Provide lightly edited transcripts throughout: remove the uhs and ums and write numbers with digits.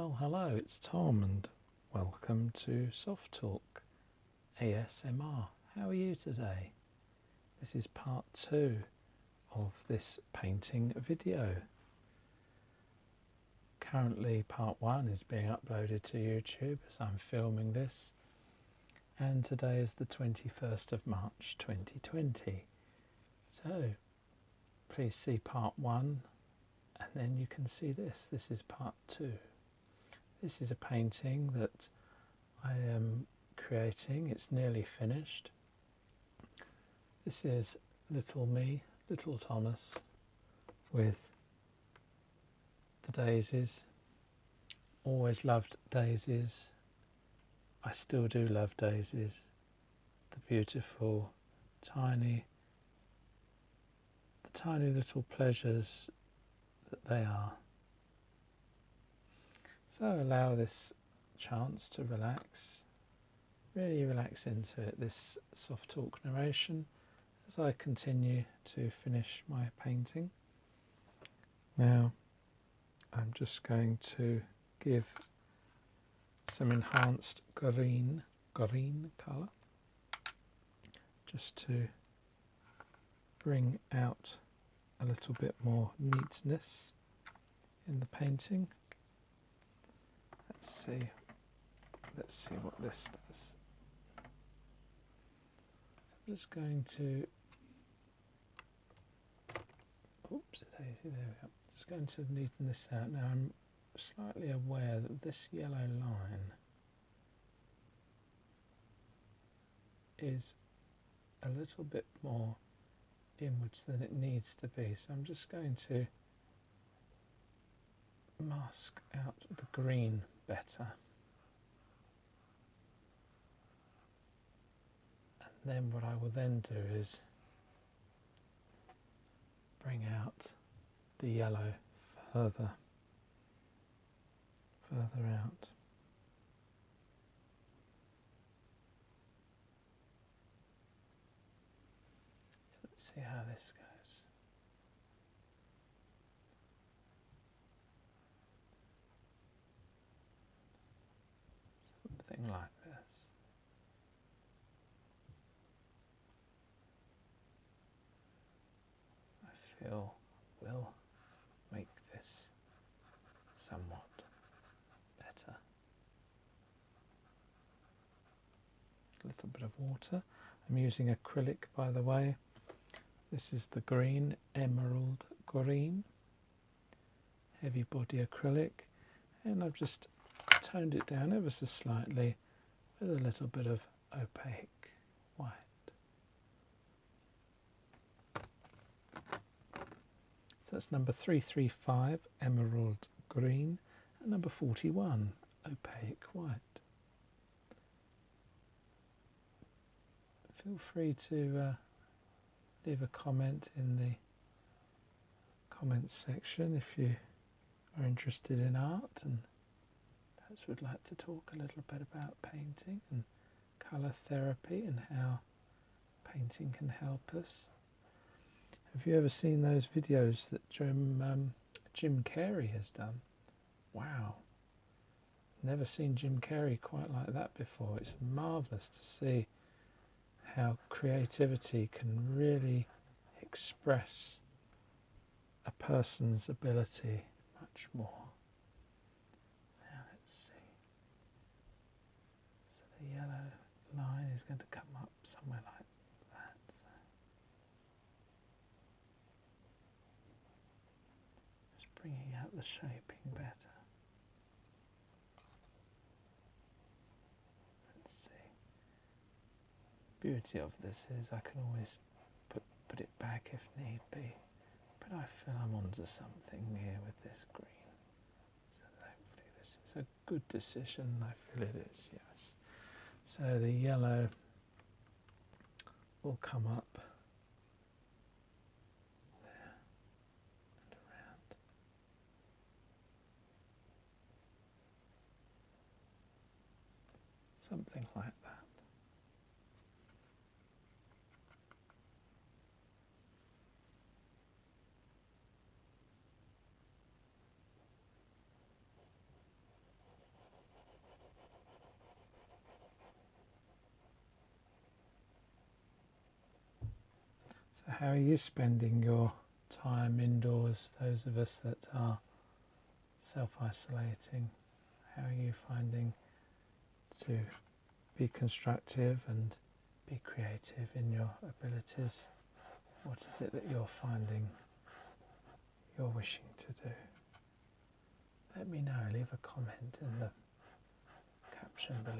Well, hello, it's Tom, and welcome to SoftTalk ASMR. How are you today? This is part 2 of this painting video. Currently, part 1 is being uploaded to YouTube as I'm filming this, and today is the 21st of March 2020. So, please see part 1, and then you can see this. This is part 2. This is a painting that I am creating. It's nearly finished. This is little me, little Thomas, with the daisies. Always loved daisies. I still do love daisies. The beautiful, tiny little pleasures that they are. So allow this chance to relax, really relax into it, this soft talk narration, as I continue to finish my painting. Now I'm just going to give some enhanced green colour, just to bring out a little bit more neatness in the painting. Let's see what this does. So I'm just going to, oops, daisy, there we go. Just going to neaten this out. Now I'm slightly aware that this yellow line is a little bit more inwards than it needs to be, so I'm just going to mask out the green better. And then what I will then do is bring out the yellow further out. So let's see how this goes. Something like this. I feel will make this somewhat better. A little bit of water. I'm using acrylic, by the way. This is the green, emerald green, heavy body acrylic, and I've just toned it down ever so slightly with a little bit of opaque white. So that's number 335, emerald green, and number 41, opaque white. Feel free to leave a comment in the comments section if you are interested in art and perhaps would like to talk a little bit about painting and colour therapy and how painting can help us. Have you ever seen those videos that Jim Carrey has done? Wow, never seen Jim Carrey quite like that before. It's marvellous to see how creativity can really express a person's ability much more. Now let's see. So the yellow line is going to come up somewhere like that. Just bringing out the shaping better. Beauty of this is I can always put it back if need be, but I feel I'm onto something here with this green, so hopefully this is a good decision. I feel it is, yes. So the yellow will come up there and around. Something like that. how are you spending your time indoors? Those of us that are self-isolating, how are you finding to be constructive and be creative in your abilities? What is it that you're finding you're wishing to do? Let me know, leave a comment in the caption below.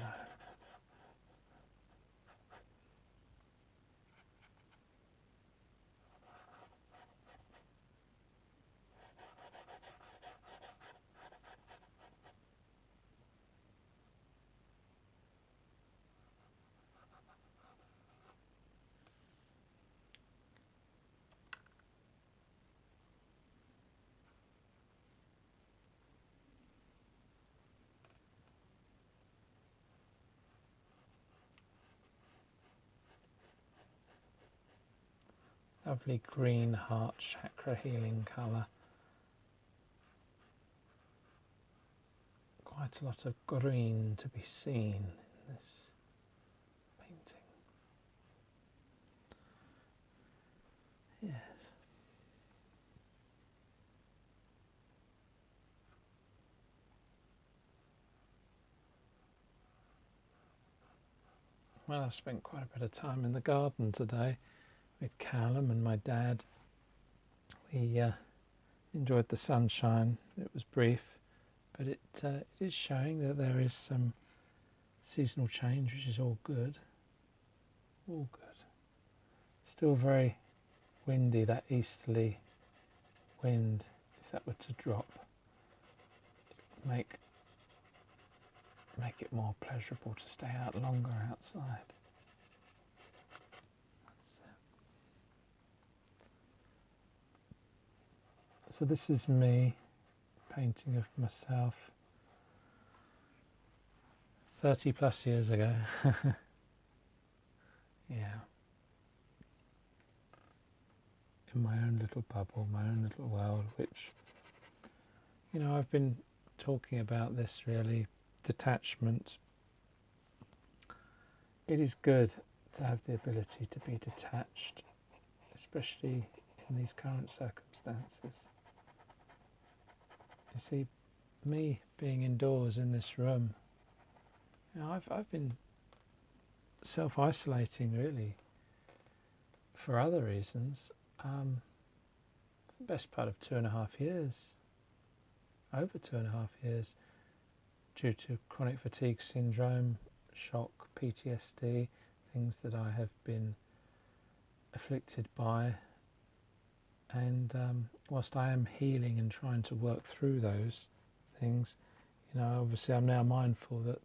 Lovely green heart chakra healing colour. Quite a lot of green to be seen in this painting. Yes. Well, I've spent quite a bit of time in the garden today with Callum and my dad. We enjoyed the sunshine. It was brief, but it is showing that there is some seasonal change, which is all good. All good. Still very windy, that easterly wind. If that were to drop, it would make it more pleasurable to stay out longer outside. So this is me, painting of myself 30 plus years ago. Yeah. In my own little bubble, my own little world, which, you know, I've been talking about this really, detachment. It is good to have the ability to be detached, especially in these current circumstances. You see, me being indoors in this room, you know, I've been self-isolating really for other reasons, the best part of 2.5 years, over 2.5 years, due to chronic fatigue syndrome, shock, PTSD, things that I have been afflicted by. And whilst I am healing and trying to work through those things, you know, obviously I'm now mindful that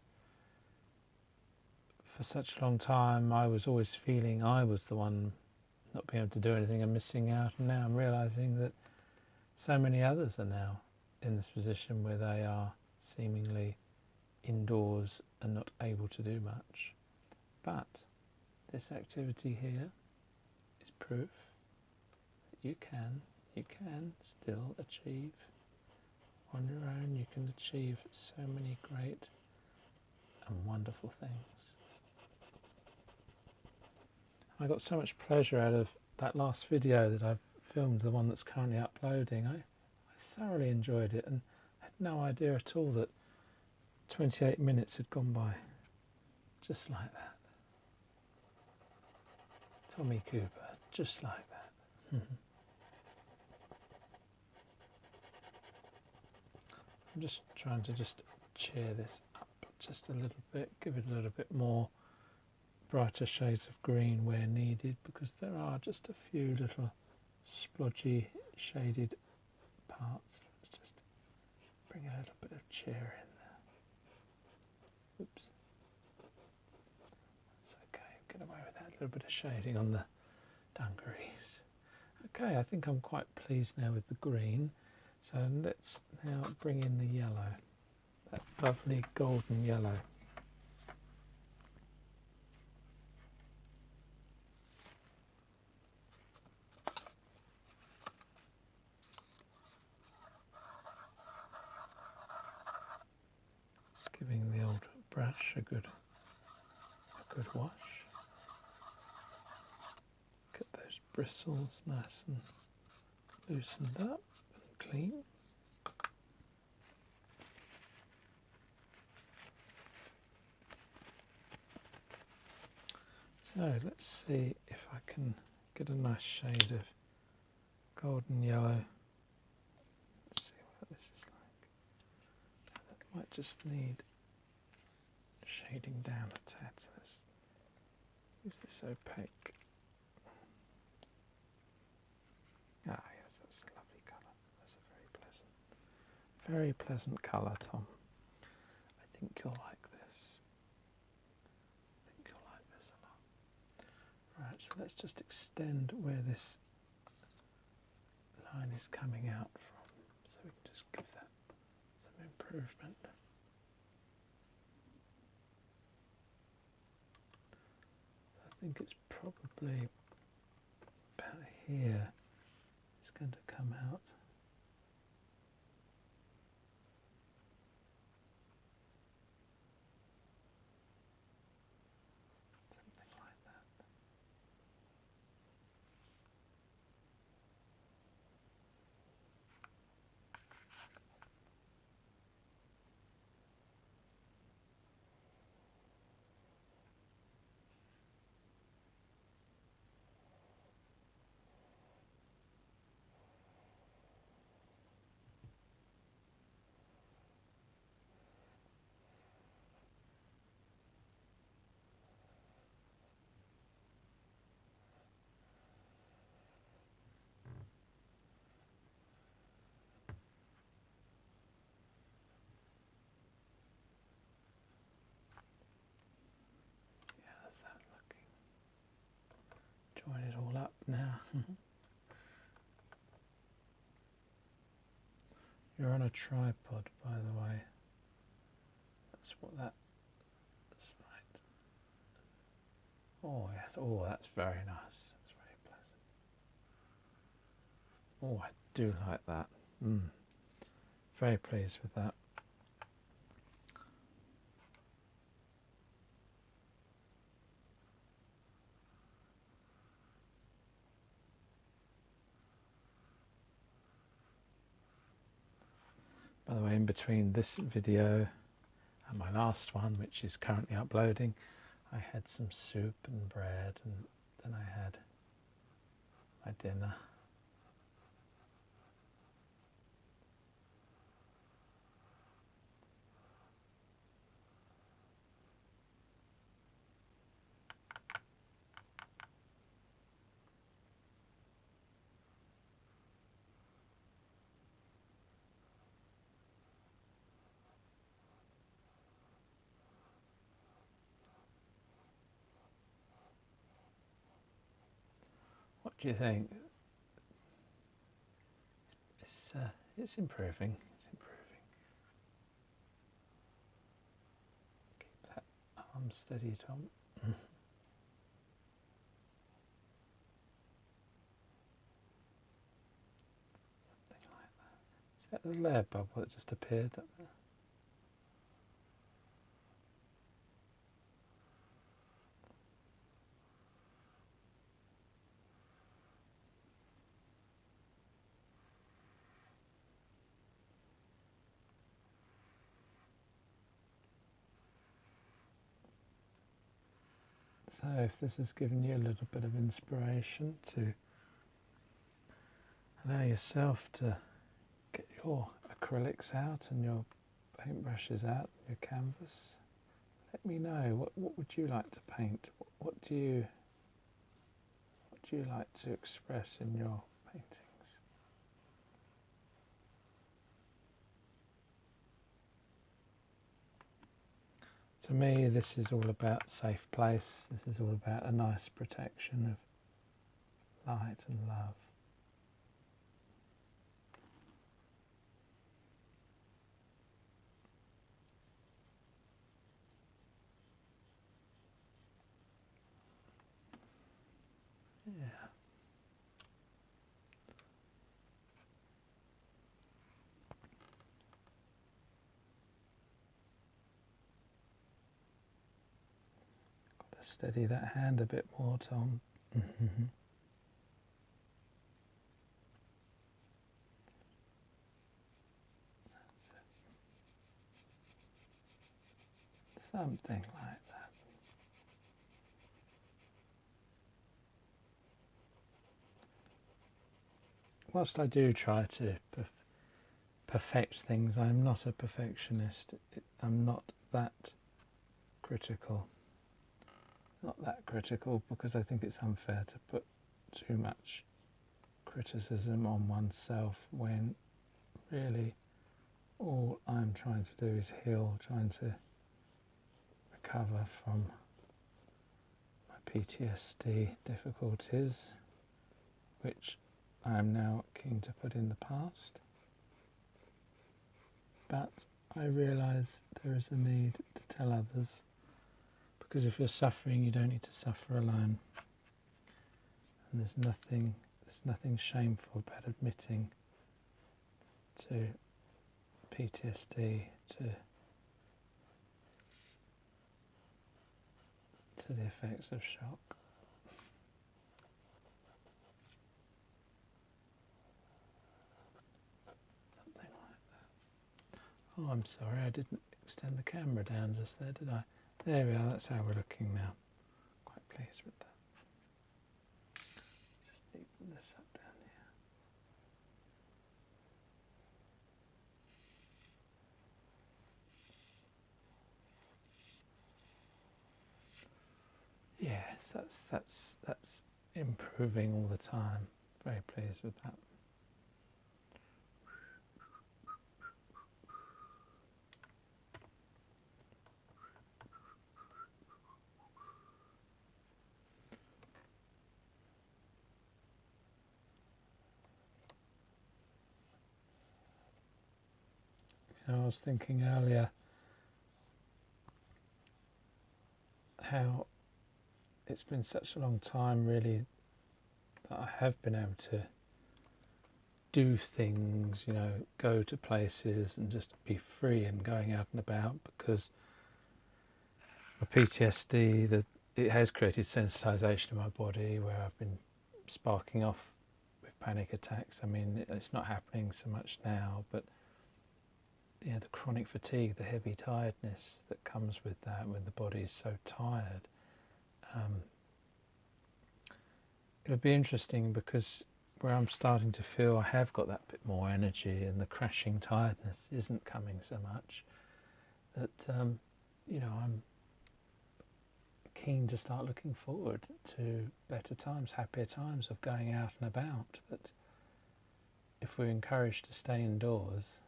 for such a long time I was always feeling I was the one not being able to do anything and missing out, and now I'm realising that so many others are now in this position where they are seemingly indoors and not able to do much. But this activity here is proof that you can still achieve on your own. You can achieve so many great and wonderful things. I got so much pleasure out of that last video that I've filmed, the one that's currently uploading. I thoroughly enjoyed it and had no idea at all that 28 minutes had gone by just like that. Tommy Cooper, just like that. I'm just trying to cheer this up just a little bit, give it a little bit more brighter shades of green where needed, because there are just a few little splodgy shaded parts. Let's just bring a little bit of cheer in there. Oops. That's okay, get away with that little bit of shading on the dungarees. Okay, I think I'm quite pleased now with the green, so let's now bring in the yellow, that lovely golden yellow. Giving the old brush a good wash. Look at those bristles nice and loosened up and clean. So let's see if I can get a nice shade of golden yellow. Let's see what this is like. That might just need shading down a tad. So let's use this opaque. Ah yes, that's a lovely colour. That's a very pleasant colour, Tom. I think you'll like this. I think you'll like this a lot. Right, so let's just extend where this line is coming out from, so we can just give that some improvement. I think it's probably about here it's going to come out. Something like that. How's that looking? Join it all up now. You're on a tripod, by the way. That's what that's like. Oh yes, oh that's very nice. That's very pleasant. Oh, I do like that. Very pleased with that. By the way, in between this video and my last one, which is currently uploading, I had some soup and bread, and then I had my dinner. What do you think? It's improving. It's improving. Keep that arm steady, Tom. Something like that. See that little air bubble that just appeared up there? So if this has given you a little bit of inspiration to allow yourself to get your acrylics out and your paintbrushes out, your canvas, let me know. What would you like to paint? What do you like to express in your paintings? To me, this is all about safe place. This is all about a nice protection of light and love. Yeah. Got to steady that hand a bit more, Tom. Something like that. Whilst I do try to perfect things, I'm not a perfectionist. I'm not that critical. Not that critical because I think it's unfair to put too much criticism on oneself when really all I'm trying to do is heal, trying to recover from my PTSD difficulties, which I am now keen to put in the past. But I realise there is a need to tell others, because if you're suffering, you don't need to suffer alone. And there's nothing shameful about admitting to PTSD, to the effects of shock. Something like that. Oh, I'm sorry, I didn't extend the camera down just there, did I? There we are, that's how we're looking now. Quite pleased with that. Just neaten this up down here. Yes, that's improving all the time. Very pleased with that. I was thinking earlier how it's been such a long time really that I have been able to do things, go to places and just be free and going out and about, because my PTSD, it has created sensitization in my body where I've been sparking off with panic attacks. I mean, it's not happening so much now, but the chronic fatigue, the heavy tiredness that comes with that when the body is so tired. It'll be interesting because where I'm starting to feel I have got that bit more energy and the crashing tiredness isn't coming so much, that I'm keen to start looking forward to better times, happier times of going out and about. But if we're encouraged to stay indoors,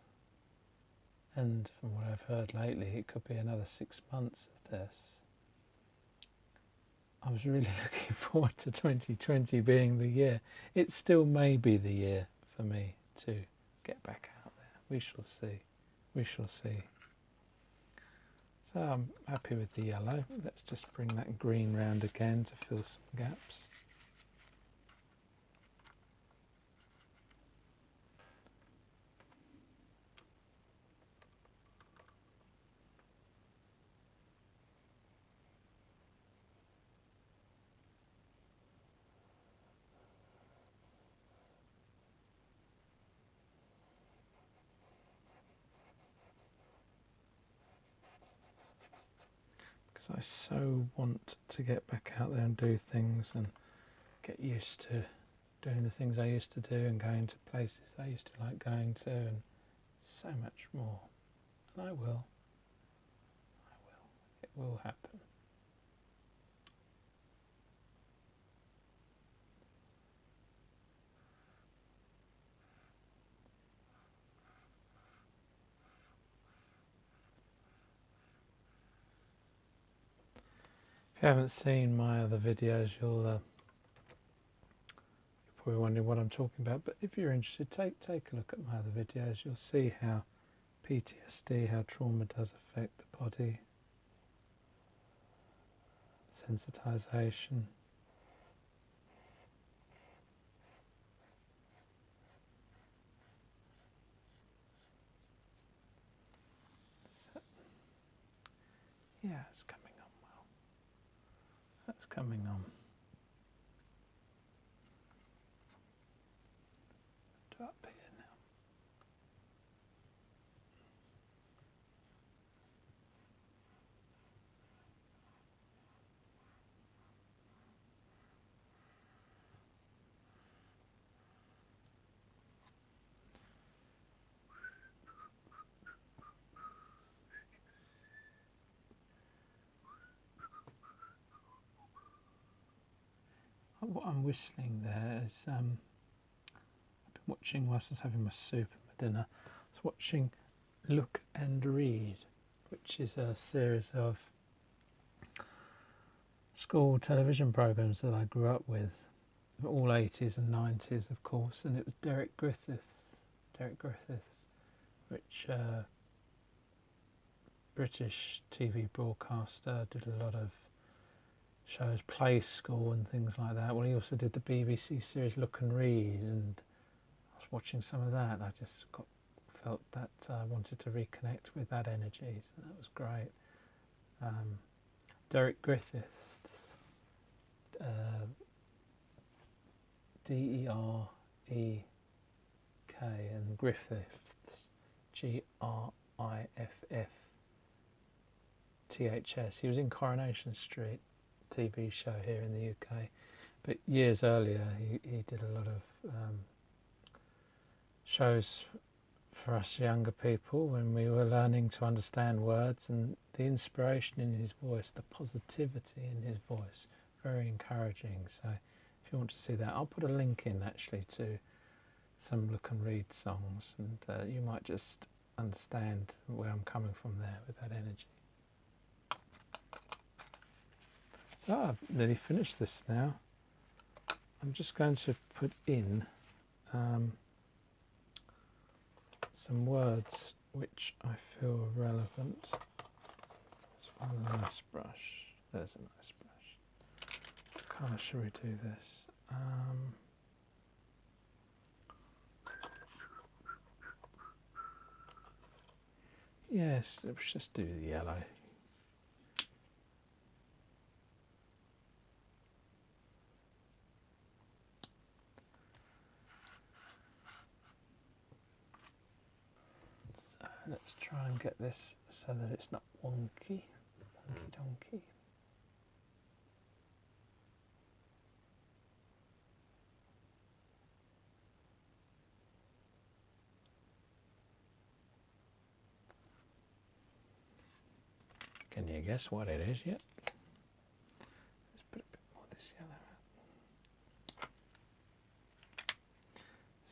and from what I've heard lately, it could be another 6 months of this. I was really looking forward to 2020 being the year. It still may be the year for me to get back out there. We shall see. We shall see. So I'm happy with the yellow. Let's just bring that green round again to fill some gaps. Because I so want to get back out there and do things and get used to doing the things I used to do and going to places I used to like going to, and so much more. And I will. It will happen. If you haven't seen my other videos, you're probably wondering what I'm talking about, but if you're interested, take a look at my other videos. You'll see how PTSD, how trauma does affect the body, sensitization. So, yeah, it's coming on well. That's coming on. To up here now. what I'm whistling there is I've been watching whilst I was having my soup and my dinner. I was watching Look and Read, which is a series of school television programs that I grew up with, all 80s and 90s, of course, and it was Derek Griffiths, which British TV broadcaster, did a lot of shows, Play School and things like that. Well, he also did the BBC series Look and Read, and I was watching some of that. I just felt that I wanted to reconnect with that energy, so that was great. Derek Griffiths, Derek, and Griffiths, Griffths. He was in Coronation Street, TV show here in the UK, but years earlier he did a lot of shows for us younger people when we were learning to understand words, and the inspiration in his voice, the positivity in his voice, very encouraging. So if you want to see that, I'll put a link in actually to some Look and Read songs, and you might just understand where I'm coming from there with that energy. So I've nearly finished this now. I'm just going to put in some words which I feel are relevant. Let's find a nice brush. There's a nice brush. What colour should we do this? Yes, let's just do the yellow. So let's try and get this so that it's not wonky donkey. Can you guess what it is yet? Let's put a bit more of this yellow out.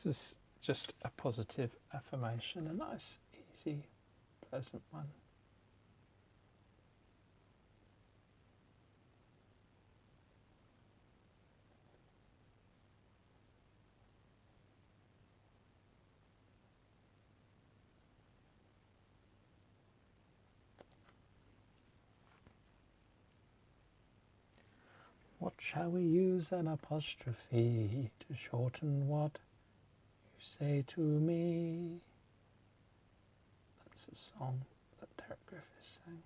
This is just a positive affirmation, a nice, easy, pleasant one. What shall we use an apostrophe to shorten what you say to me? That's a song that Derek Griffiths sang.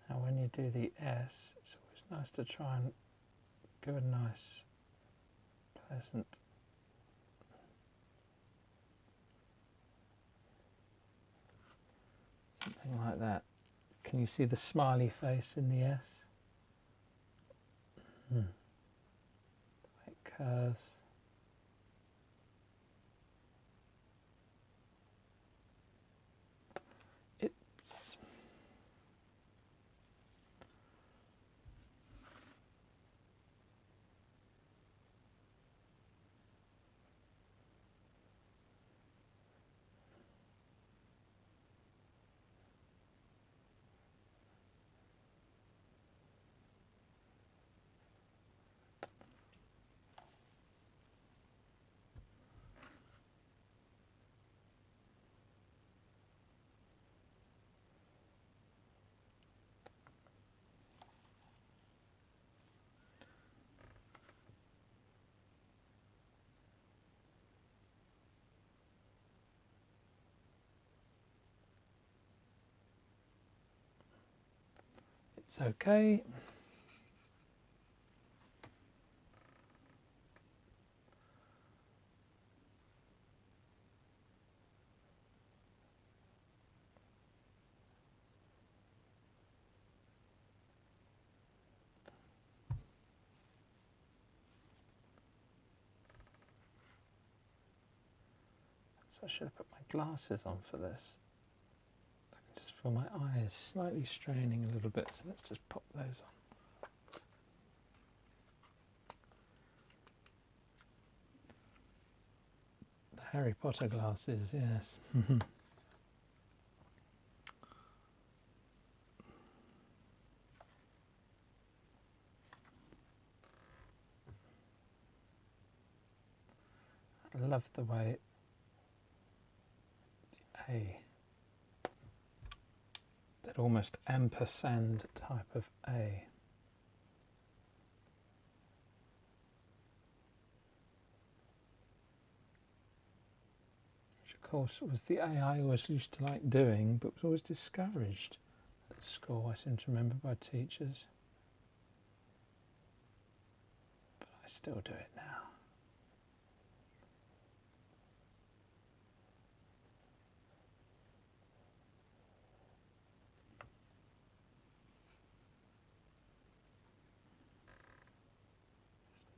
Now when you do the S, it's always nice to try and give a nice, pleasant something like that. Can you see the smiley face in the S? It curves. It's okay. So I should have put my glasses on for this. I can just feel my eyes slightly straining a little bit, so let's just pop those on. The Harry Potter glasses, yes. I love the way that almost ampersand type of A. Which of course was the A I always used to like doing, but was always discouraged at school, I seem to remember, by teachers. But I still do it now.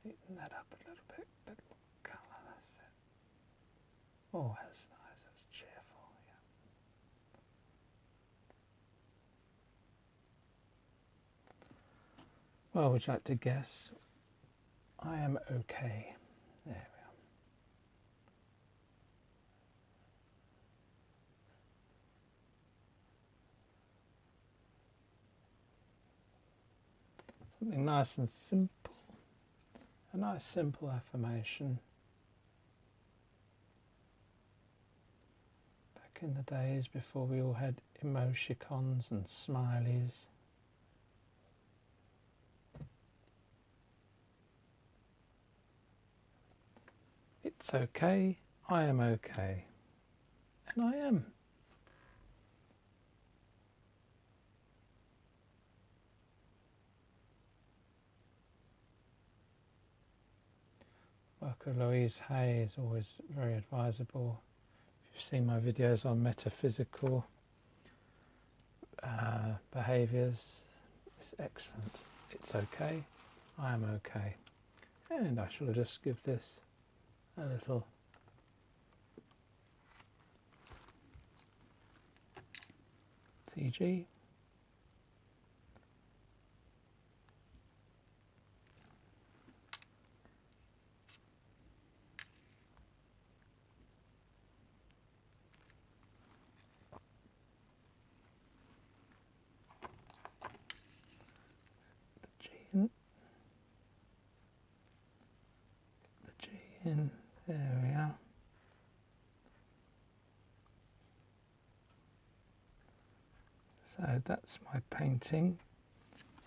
Neaten that up a little bit more colour, that's it. Oh, that's nice, that's cheerful, yeah. Well, would you like to guess? I am okay. There we are. Something nice and simple. A nice simple affirmation. Back in the days before we all had emoticons and smileys. It's okay, I am okay. And I am. Work of Louise Hay is always very advisable. If you've seen my videos on metaphysical behaviours, it's excellent. It's okay, I am okay. And I shall just give this a little TG. The G in, there we are. So that's my painting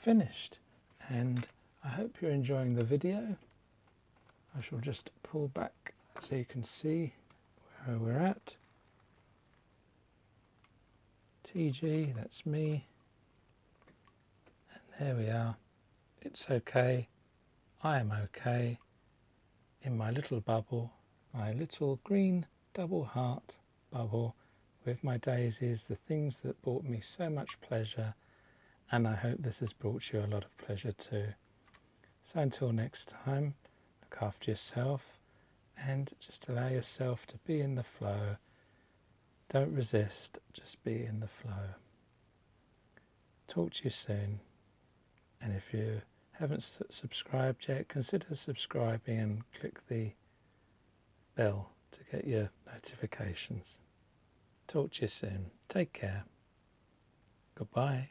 finished, and I hope you're enjoying the video. I shall just pull back so you can see where we're at. TG, that's me, and there we are. It's okay, I am okay, in my little bubble, my little green double heart bubble with my daisies, the things that brought me so much pleasure, and I hope this has brought you a lot of pleasure too. So until next time, look after yourself and just allow yourself to be in the flow. Don't resist, just be in the flow. Talk to you soon, and if you haven't subscribed yet, consider subscribing and click the bell to get your notifications. Talk to you soon. Take care. Goodbye.